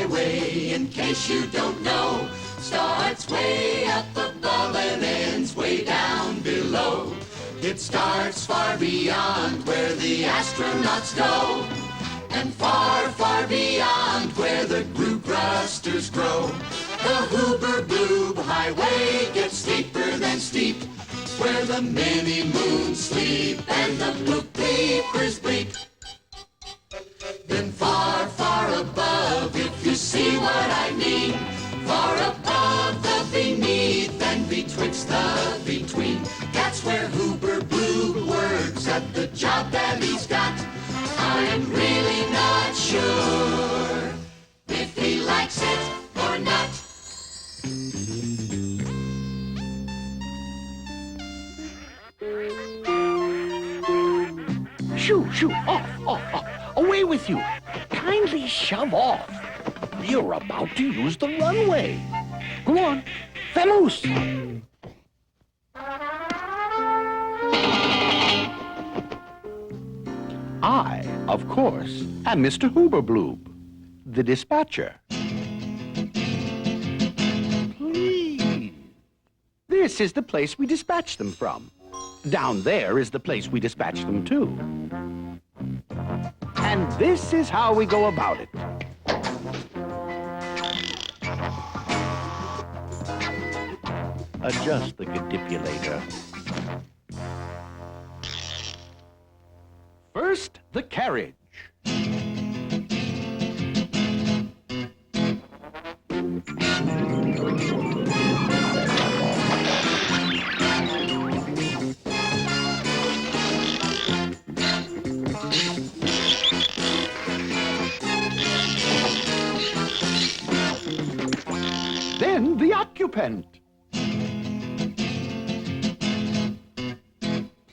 highway, in case you don't know, starts way up above and ends way down below. It starts far beyond where the astronauts go, and far, far beyond where the group rusters grow. The Hoober-Bloob highway gets steeper than steep, where the mini-moons sleep and the blue bleepers bleep. Then far, far above, if you see what I mean, far above the beneath and betwixt the between, that's where Hoober-Bloob works at the job that he's got. I'm really not sure if he likes it or not. Shoo, shoo, off, off, off. Away with you. Kindly shove off. You're about to use the runway. Go on. Vamoose. I, of course, am Mr. Hoober-Bloob, the dispatcher. Please. This is the place we dispatch them from. Down there is the place we dispatch them to. And this is how we go about it. Adjust the manipulator. First, the carriage. Then the occupant.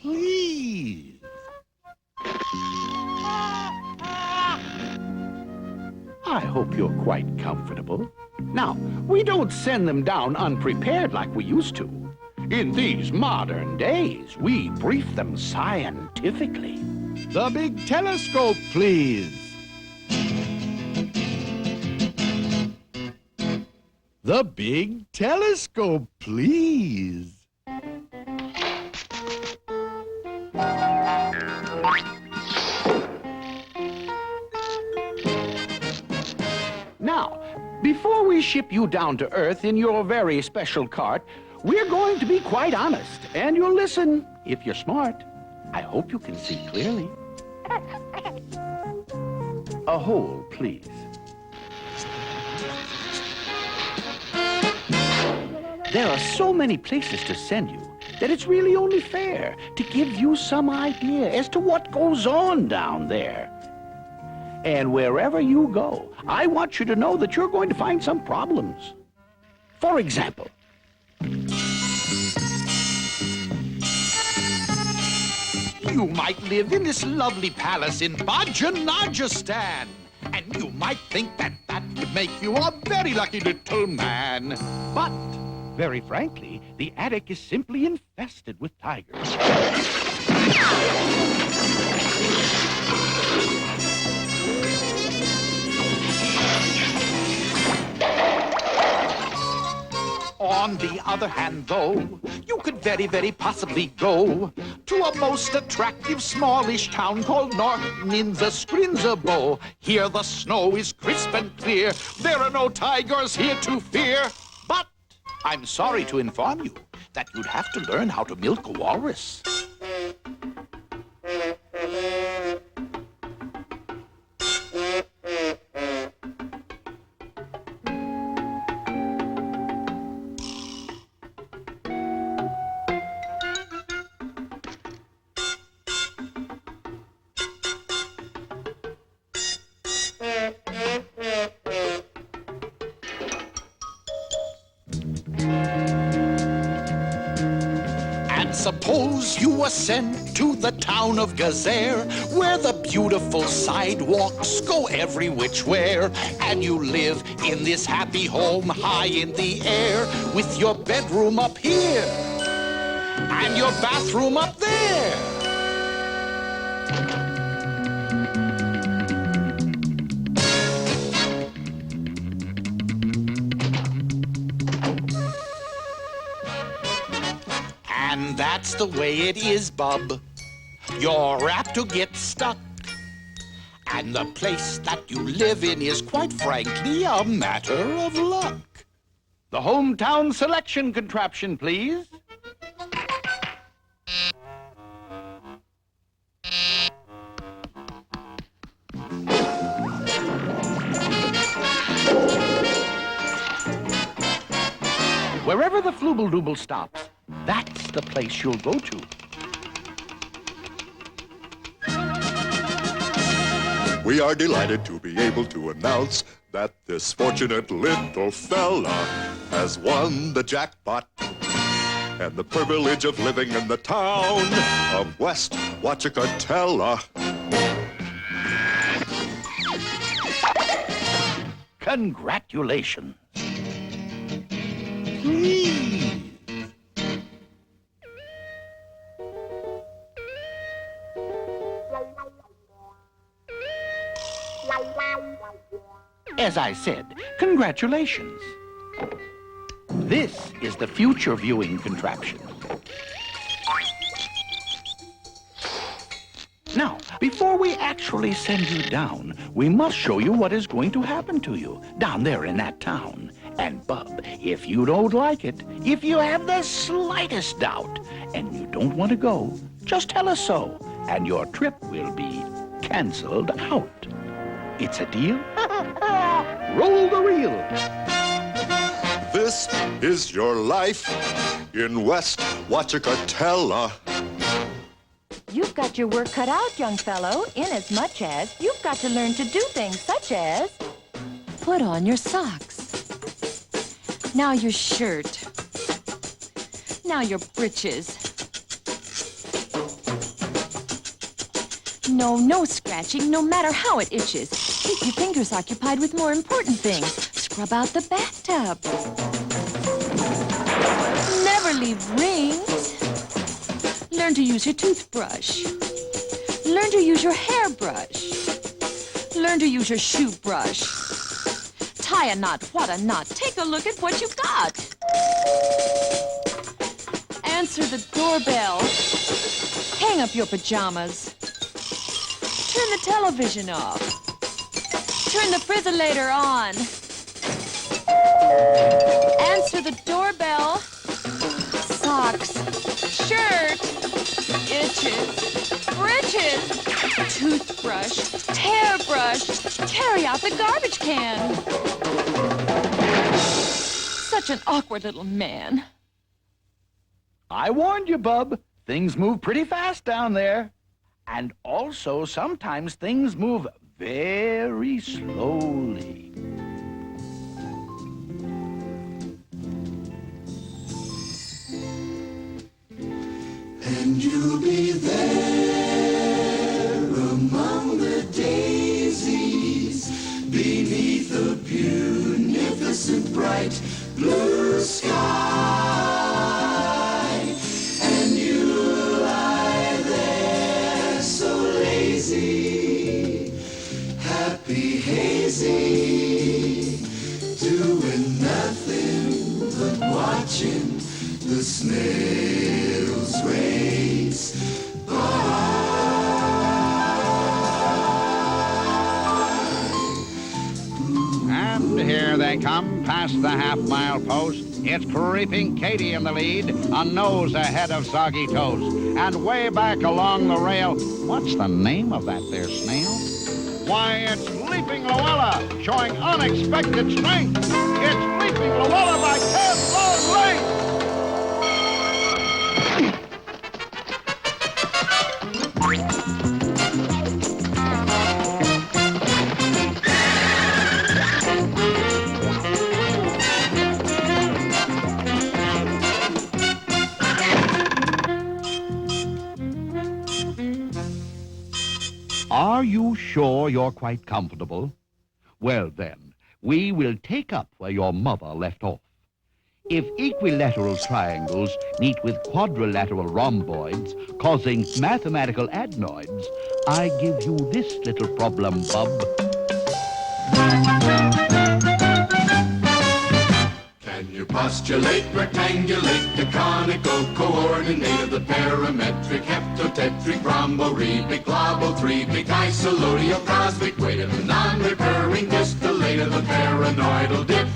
Please. I hope you're quite comfortable. Now, we don't send them down unprepared like we used to. In these modern days, we brief them scientifically. The big telescope, please. The big telescope, please. Now, before we ship you down to Earth in your very special cart, we're going to be quite honest, and you'll listen if you're smart. I hope you can see clearly. A hole, please. There are so many places to send you that it's really only fair to give you some idea as to what goes on down there. And wherever you go, I want you to know that you're going to find some problems. For example, You might live in this lovely palace in Bajanajistan, and you might think that that would make you a very lucky little man. but, very frankly, the attic is simply infested with tigers. On the other hand, though, you could very, very possibly go to a most attractive smallish town called North Ninza-Skrinzabo. Here the snow is crisp and clear. There are no tigers here to fear. But I'm sorry to inform you that you'd have to learn how to milk a walrus. And suppose you were sent to the town of Gazer, where the beautiful sidewalks go every which where, and you live in this happy home high in the air, with your bedroom up here and your bathroom up there. And that's the way it is, bub. You're apt to get stuck. And the place that you live in is, quite frankly, a matter of luck. The hometown selection contraption, please. Wherever the Flooble-Dooble stops, that's the place you'll go to. We are delighted to be able to announce that this fortunate little fella has won the jackpot and the privilege of living in the town of West Watchacatella. Congratulations. Please. As I said, congratulations. This is the future viewing contraption. Now, before we actually send you down, we must show you what is going to happen to you down there in that town. And, Bub, if you don't like it, if you have the slightest doubt, and you don't want to go, just tell us so, and your trip will be canceled out. It's a deal? Roll the reel. This is your life in West Watchacatella. You've got your work cut out, young fellow, inasmuch as you've got to learn to do things such as put on your socks. Now your shirt. Now your breeches. No scratching, no matter how it itches. Keep your fingers occupied with more important things. Scrub out the bathtub. Never leave rings. Learn to use your toothbrush. Learn to use your hairbrush. Learn to use your shoe brush. Tie a knot, what a knot. Take a look at what you got. Answer the doorbell. Hang up your pajamas. Turn the television off. Turn the frigidator on. Answer the doorbell. Socks. Shirt. Itches. Britches. Toothbrush. Hairbrush. Carry out the garbage can. Such an awkward little man. I warned you, Bub. Things move pretty fast down there. And also, sometimes things move very slowly. And you'll be there among the daisies beneath a beneficent bright blue sky. And you'll lie there so lazy, happy, hazy, doing nothing but watching the snails race by. And here they come past the half-mile post. It's Creeping Katie in the lead, a nose ahead of Soggy Toast. And way back along the rail, what's the name of that there snail? Why, it's Leaping Luella, showing unexpected strength. It's Leaping Luella by 10 long lengths. Are you sure you're quite comfortable? Well, then, we will take up where your mother left off. If equilateral triangles meet with quadrilateral rhomboids, causing mathematical adenoids, I give you this little problem, Bub. Can you postulate, rectangulate the conical coordinate parametric, heptotetric, rhomborebic, globothrebic, isolated, cosmic, weight of the non-recurring distillate of the paranoidal dip.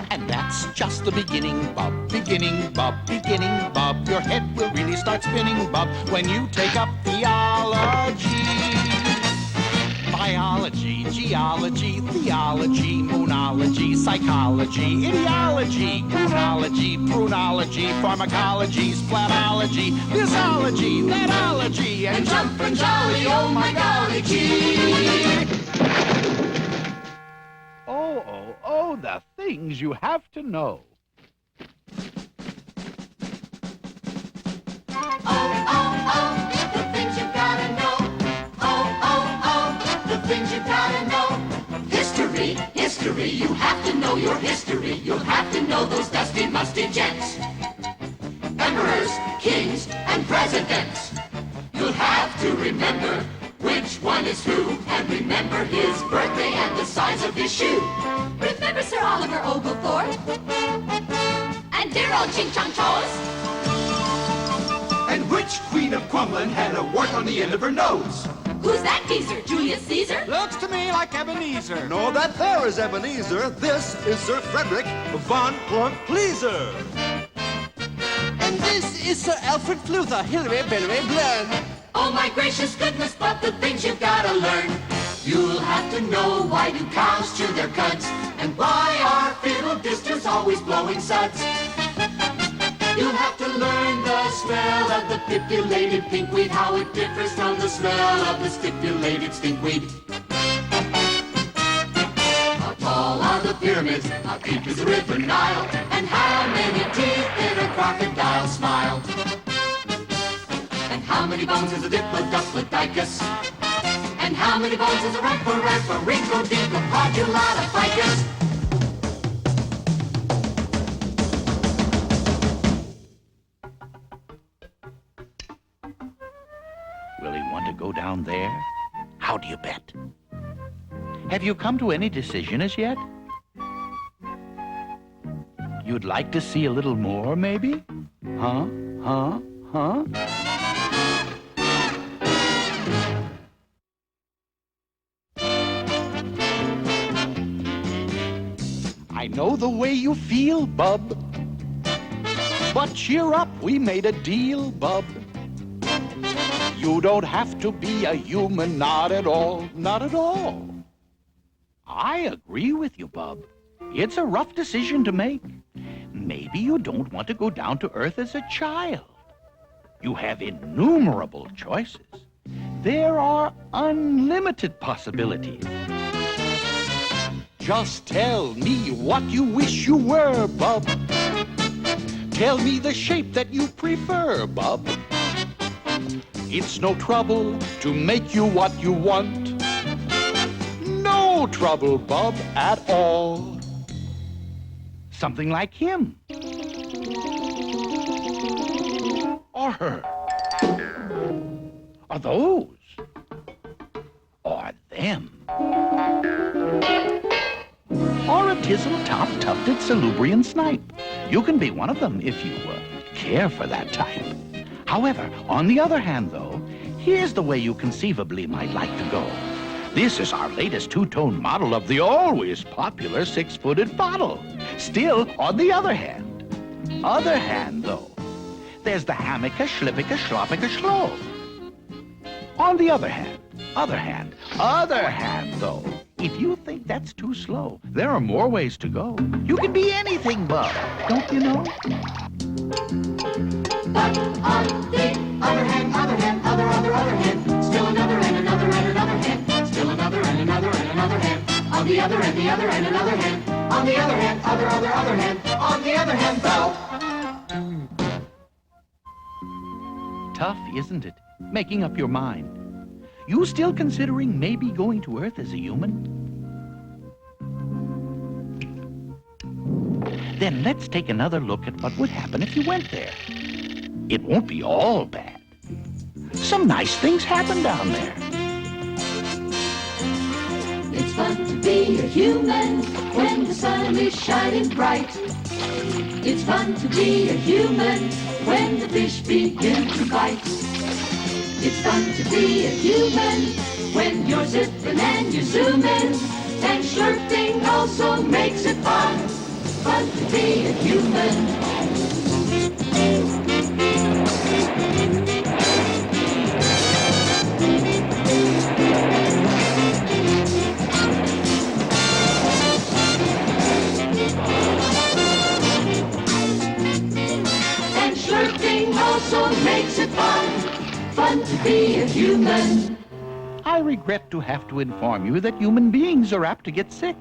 And that's just the beginning, Bob. Beginning, Bob. Beginning, Bob. Your head will really start spinning, Bob, when you take up theology. Biology, geology, theology, moonology, psychology, ideology, chronology, prunology, pharmacology, splatology, thisology, thatology, and jumpin' jolly, oh my golly gee! Oh, the things you have to know. The things you gotta know. The things you gotta know. History, you have to know your history. You'll have to know those dusty, musty gents. Emperors, kings, and presidents. You'll have to remember which one is who, and remember his birthday and the size of his shoe. Remember Sir Oliver Oglethorpe? And dear old Ching Chong Chos? And which queen of Crumlin had a wart on the end of her nose? Who's that geezer? Julius Caesar? Looks to me like Ebenezer. No, that there is Ebenezer. This is Sir Frederick von Plunk Pleaser. And this is Sir Alfred Fluther, Hilary Bellary Blurn. Oh my gracious goodness, but the things you've gotta learn. You'll have to know why do cows chew their cuds, and why are fiddle disters always blowing suds. You'll have to learn the smell of the pipulated pinkweed, how it differs from the smell of the stipulated stinkweed. How tall are the pyramids? How deep is the river Nile? And how many teeth in a crocodile smile? And how many bones is a diplodocus? And how many bones is a rhymphorhynchorhynchodicopodulatifficus? Will he want to go down there? How do you bet? Have you come to any decision as yet? You'd like to see a little more, maybe? Huh? I know the way you feel, bub. But cheer up, we made a deal, bub. You don't have to be a human, not at all, not at all. I agree with you, bub. It's a rough decision to make. Maybe you don't want to go down to Earth as a child. You have innumerable choices. There are unlimited possibilities. Just tell me what you wish you were, bub. Tell me the shape that you prefer, bub. It's no trouble to make you what you want. No trouble, bub, at all. Something like him. Or her. Or those. Or them. Or a tizzle-top tufted salubrian snipe. You can be one of them if you care for that type. However, on the other hand, though, here's the way you conceivably might like to go. This is our latest two-tone model of the always popular six-footed bottle. Still, on the other hand, though, there's the hammica, schlippica, schloppica, schlo. On the other hand, though, if you think that's too slow, there are more ways to go. You can be anything, bub, don't you know? But on the other hand, other hand, still another and another and another hand, still another and another and another hand, on the other and another hand, on the other hand, other hand, on the other hand, though. Tough, isn't it? Making up your mind. You still considering maybe going to Earth as a human? Then let's take another look at what would happen if you went there. It won't be all bad. Some nice things happen down there. It's fun to be a human when the sun is shining bright. It's fun to be a human when the fish begin to bite. It's fun to be a human when you're zipping and you're zooming. And slurping also makes it fun. Fun to be a human. And slurping also makes it fun. Fun to be a human. I regret to have to inform you that human beings are apt to get sick.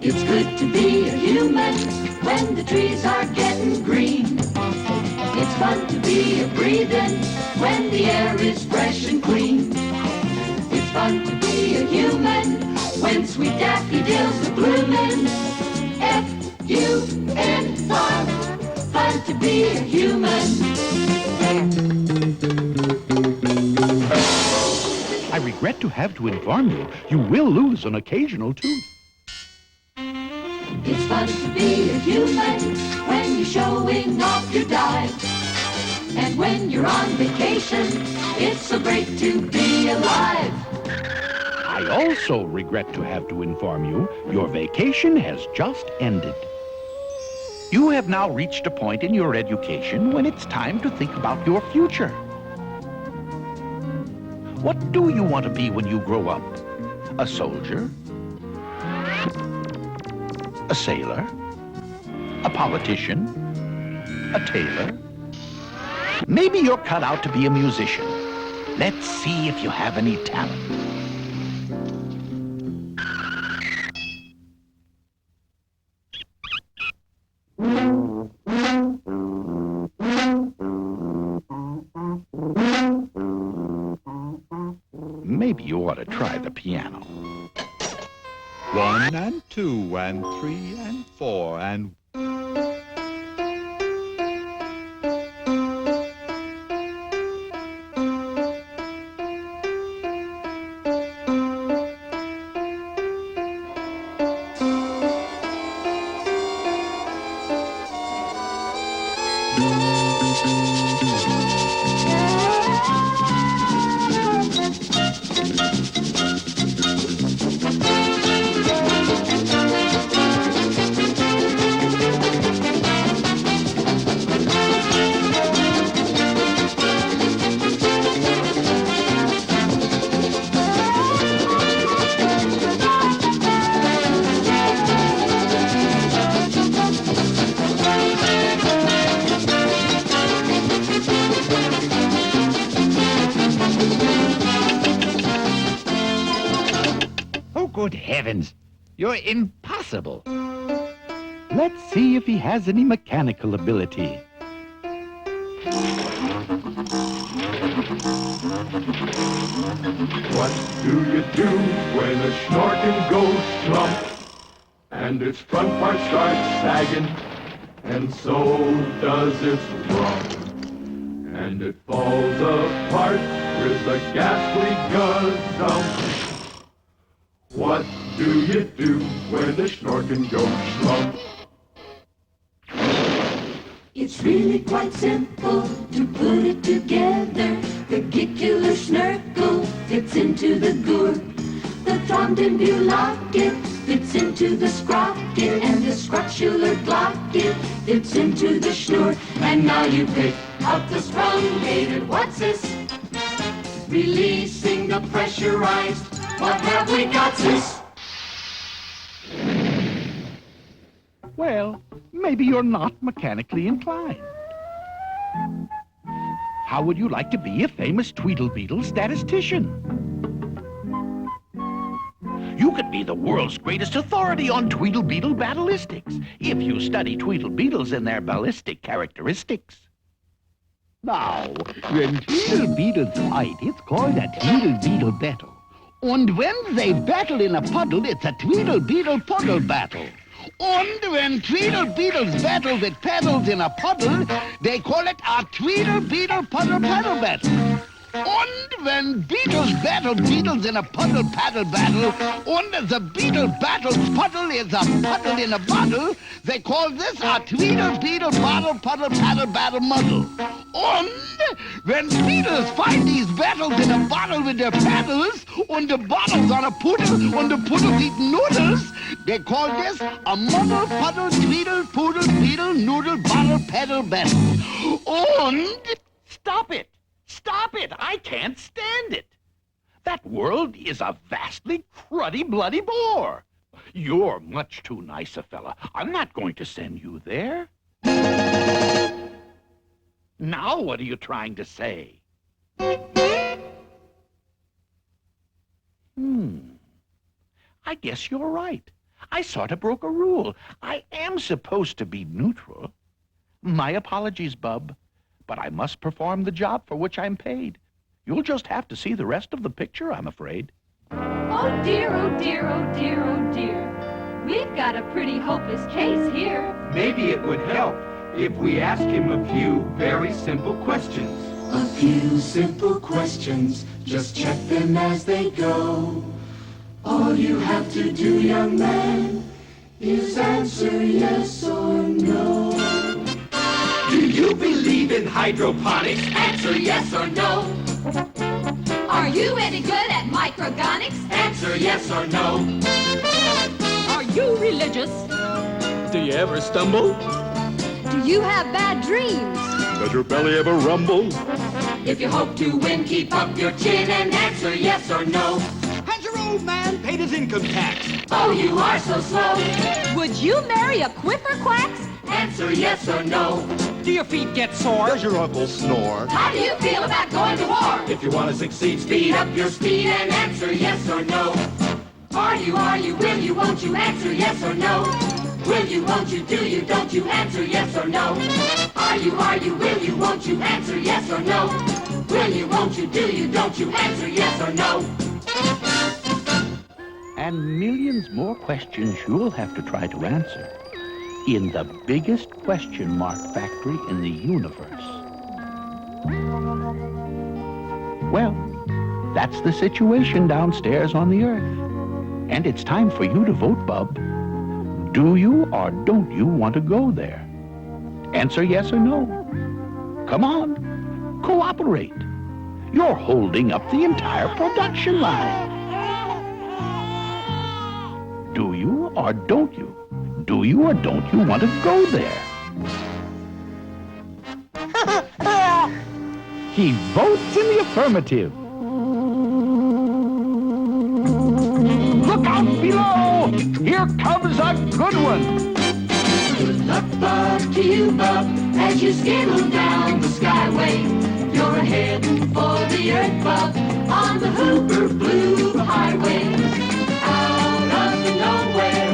It's good to be a human when the trees are getting green. It's fun to be a breathing when the air is fresh and clean. It's fun to be a human when sweet daffodils are blooming. F-U-N, fun, fun to be a human. I regret to have to inform you, you will lose an occasional tooth. It's fun to be a human when you're showing off your dive. And when you're on vacation, it's so great to be alive. I also regret to have to inform you, your vacation has just ended. You have now reached a point in your education when it's time to think about your future. What do you want to be when you grow up? A soldier? A sailor? A politician? A tailor? Maybe you're cut out to be a musician. Let's see if you have any talent. Maybe you ought to try the piano. 1 and 2 and 3 and 4 and... Good heavens, you're impossible. Let's see if he has any mechanical ability. What do you do when a snorkin' goes slump and its front part starts sagging, and so does its rump, and it falls apart with a ghastly gazump? What do you do when the snorkin' goes slump? It's really quite simple to put it together. The gicular snurkle fits into the gourd. The thrombinbulocket fits into the sprocket, and the scrotular glocket fits into the schnur. And now you pick up the sprungated what's this? Releasing the pressurized. What have we got, sis? Well, maybe you're not mechanically inclined. How would you like to be a famous Tweedlebeetle statistician? You could be the world's greatest authority on Tweedlebeetle ballistics if you study Tweedlebeetles and their ballistic characteristics. Now, when Tweedlebeetles fight, it's called a Tweedlebeetle battle. And when they battle in a puddle, it's a Tweedlebeetle puddle battle. And when Tweedlebeetles battle with paddles in a puddle, they call it a Tweedlebeetle puddle battle. And when beetles battle beetles in a puddle paddle battle, and the beetle battles puddle is a puddle in a bottle, they call this a tweedle beetle bottle puddle paddle battle muddle. And when beetles fight these battles in a bottle with their paddles, and the bottle's on a poodle, and the poodles eat noodles, they call this a muddle puddle tweedle poodle beetle noodle bottle paddle battle. And Stop it! Stop it! I can't stand it! That world is a vastly cruddy, bloody bore. You're much too nice a fella. I'm not going to send you there. Now what are you trying to say? I guess you're right. I sort of broke a rule. I am supposed to be neutral. My apologies, Bub. But I must perform the job for which I'm paid. You'll just have to see the rest of the picture, I'm afraid. Oh dear, oh dear, oh dear, oh dear. We've got a pretty hopeless case here. Maybe it would help if we ask him a few very simple questions. A few simple questions, just check them as they go. All you have to do, young man, is answer yes or no. Do you believe in hydroponics? Answer yes or no. Are you any good at microgonics? Answer yes or no. Are you religious? Do you ever stumble? Do you have bad dreams? Does your belly ever rumble? If you hope to win, keep up your chin and answer yes or no. Has your old man paid his income tax? Oh, you are so slow. Would you marry a quiffer-quacks? Answer yes or no. Do your feet get sore? Does your uncle snore? How do you feel about going to war? If you want to succeed, Speed up your speed and answer yes or no. Are you, will you, won't you answer yes or no? Will you, won't you, do you, don't you answer yes or no? Are you, will you, won't you answer yes or no? Will you, won't you, do you, don't you answer yes or no? And millions more questions you'll have to try to answer in the biggest question mark factory in the universe. Well, that's the situation downstairs on the earth. And it's time for you to vote, Bub. Do you or don't you want to go there? Answer yes or no. Come on, cooperate. You're holding up the entire production line. Do you or don't you? Do you or don't you want to go there? He votes in the affirmative. Look out below! Here comes a good one! Good luck, Bub, to you, Bub, as you skittle down the skyway. You're heading for the earth, Bub, on the Hoober-Bloob highway. Out of the nowhere.